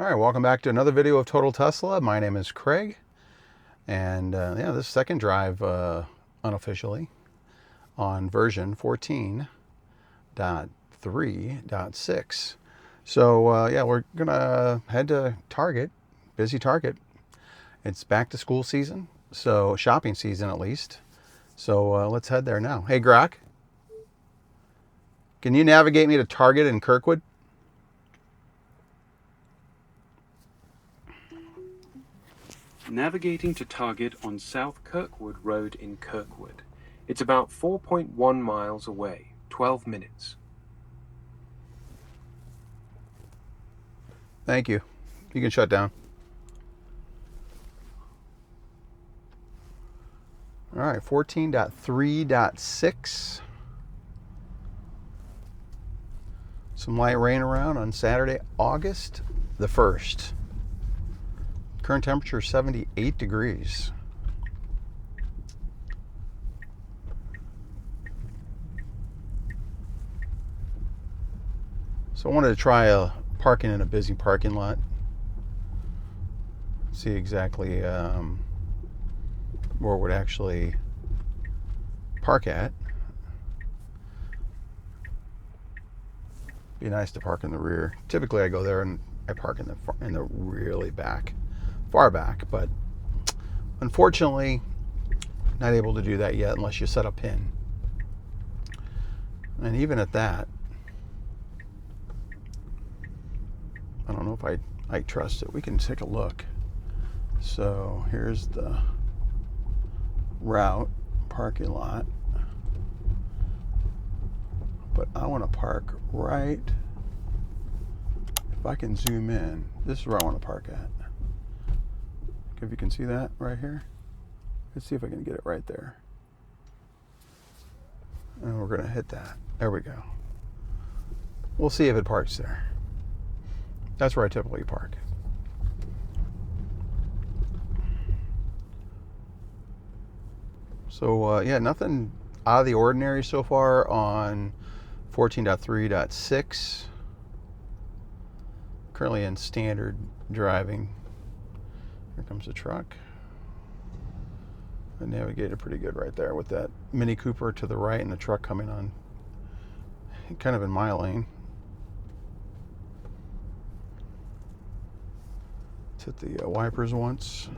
All right, welcome back to another video of Total Tesla. My name is Craig, and yeah, this second drive unofficially on version 14.3.6. So yeah, we're gonna head to Target, busy Target. It's back to school season, so shopping season at least. So let's head there now. Hey, Grok, can you navigate me to Target in Kirkwood? Navigating to Target on South Kirkwood Road in Kirkwood. It's about 4.1 miles away, 12 minutes. Thank you. You can shut down. All right, 14.3.6. Some light rain around on Saturday, August the 1st. Current temperature 78 degrees. So I wanted to try parking in a busy parking lot. See exactly where it would actually park at. Be nice to park in the rear. Typically I go there and I park in the really far back, but unfortunately not able to do that yet unless you set a pin. And even at that, I don't know if I trust it. We can take a look. So here's the route, parking lot. But I want to park right, if I can zoom in, this is where I want to park at. If you can see that right here. Let's see if I can get it right there. And we're going to hit that. There we go. We'll see if it parks there. That's where I typically park. So yeah, nothing out of the ordinary so far on 14.3.6. Currently in standard driving. Here comes the truck. I navigated pretty good right there with that Mini Cooper to the right and the truck coming on kind of in my lane. Let's hit the wipers once.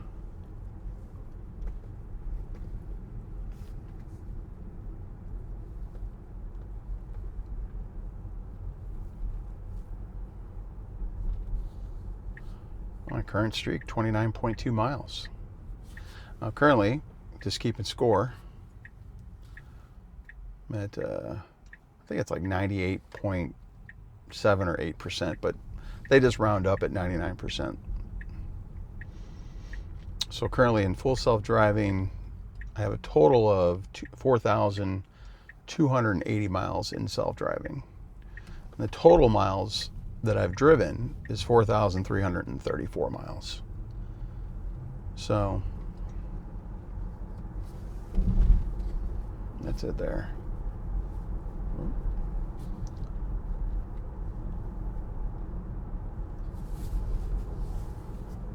My current streak, 29.2 miles. Currently, just keeping score, I'm at, I think it's like 98.7 or 8%, but they just round up at 99%. So currently in full self-driving, I have a total of 4,280 miles in self-driving. And the total miles that I've driven is 4,334 miles. So that's it there.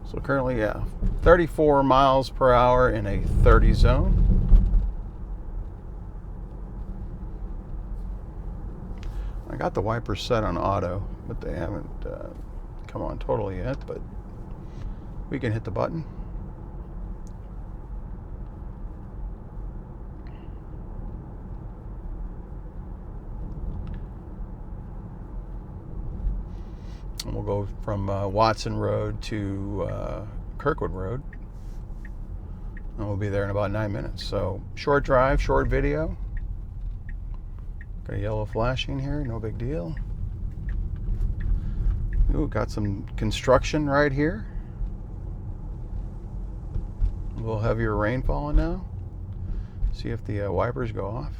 So currently, yeah, 34 miles per hour in a 30 zone. I got the wipers set on auto, but they haven't come on totally yet, but we can hit the button. And we'll go from Watson Road to Kirkwood Road. And we'll be there in about 9 minutes. So short drive, short video. Got a yellow flashing here, no big deal. Ooh, got some construction right here. A little heavier rain falling now. See if the wipers go off.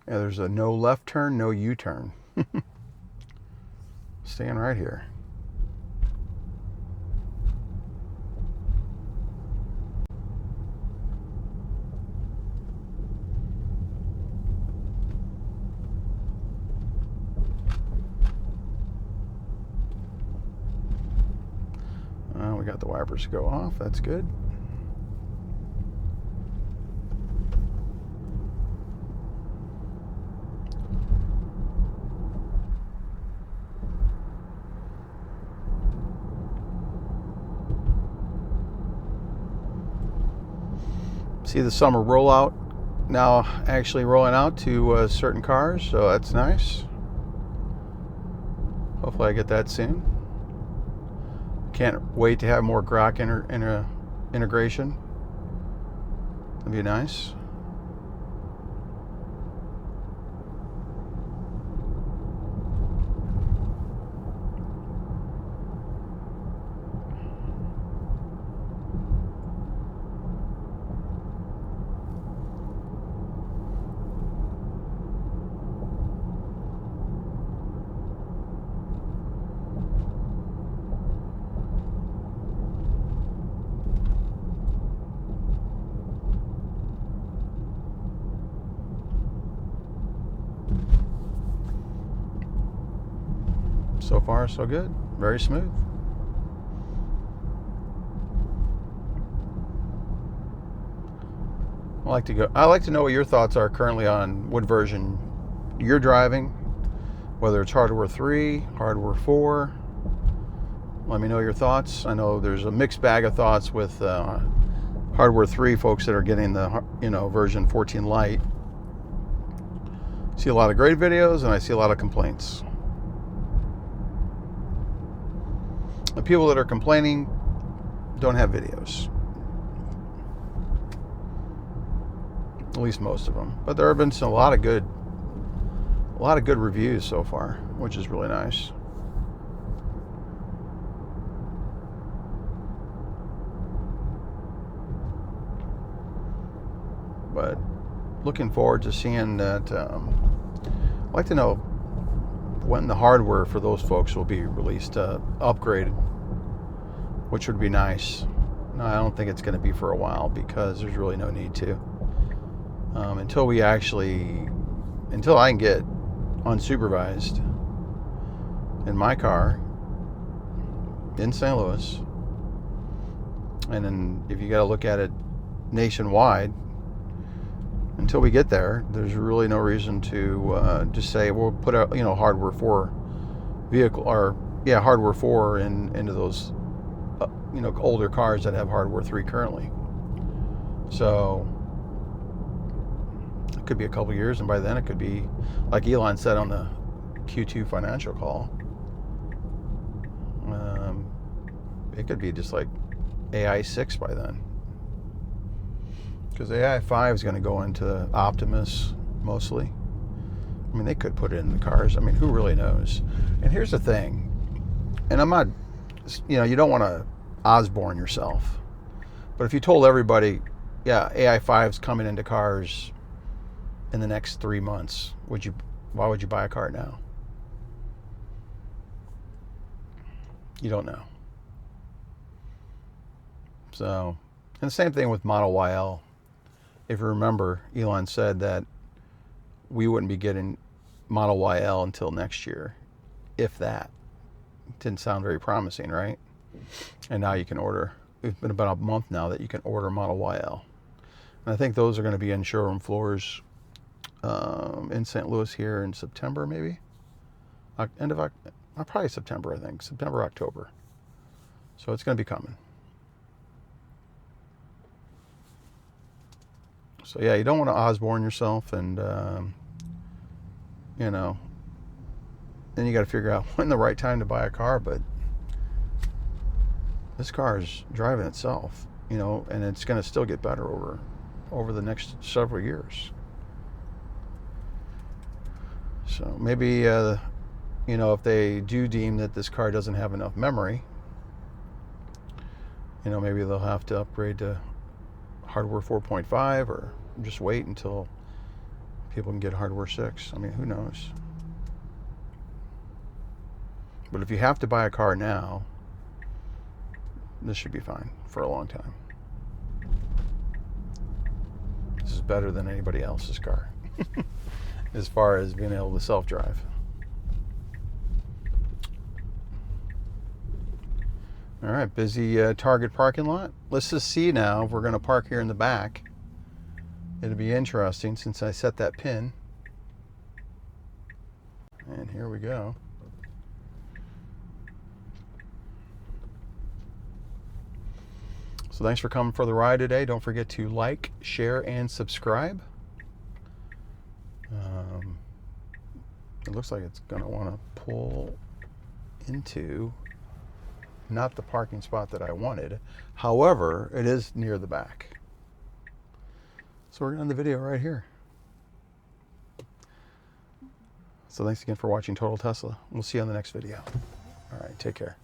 Yeah, there's a no left turn, no U-turn. Staying right here. We got the wipers to go off. That's good. See the summer rollout now actually rolling out to certain cars, so that's nice. Hopefully I get that soon. Can't wait to have more grok integration. That'd be nice. So far, so good. Very smooth. I like to know what your thoughts are currently on what version you're driving, whether it's hardware 3, hardware 4. Let me know your thoughts. I know there's a mixed bag of thoughts with hardware 3 folks that are getting the version 14 Lite. See a lot of great videos, and I see a lot of complaints. The people that are complaining don't have videos. At least most of them. But there have been a lot of good reviews so far, which is really nice. But looking forward to seeing that. I'd like to know when the hardware for those folks will be released, upgraded, which would be nice. No, I don't think it's going to be for a while because there's really no need to. Until I can get unsupervised in my car in St. Louis, and then if you got to look at it nationwide, until we get there, there's really no reason to just say we'll put a hardware 4 vehicle or hardware 4 into those older cars that have hardware 3 currently. So it could be a couple years, and by then it could be like Elon said on the Q2 financial call. It could be just like AI 6 by then. Because AI 5 is going to go into Optimus mostly. I mean, they could put it in the cars. I mean, who really knows? And here's the thing. And I'm not, you don't want to Osborne yourself. But if you told everybody, AI 5's coming into cars in the next 3 months, why would you buy a car now? You don't know. So, and the same thing with Model YL. If you remember, Elon said that we wouldn't be getting Model YL until next year, if that. Didn't sound very promising, right? And now you can order. It's been about a month now that you can order Model YL. And I think those are going to be in showroom floors in St. Louis here in September, maybe? Probably September, I think. September, October. So it's going to be coming. So you don't want to Osborne yourself, and then you got to figure out when the right time to buy a car. But this car is driving itself, and it's going to still get better over the next several years. So maybe if they do deem that this car doesn't have enough memory, maybe they'll have to upgrade to hardware 4.5 or just wait until People can get hardware 6. I mean, who knows? But if you have to buy a car now, this should be fine for a long time. This is better than anybody else's car as far as being able to self-drive. All right, busy Target parking lot. Let's just see now if we're going to park here in the back. It'll be interesting since I set that pin. And here we go. So thanks for coming for the ride today. Don't forget to like, share, and subscribe. It looks like it's going to want to pull into not the parking spot that I wanted. However, it is near the back. So we're going to end the video right here. So thanks again for watching Total Tesla. We'll see you on the next video. All right, take care.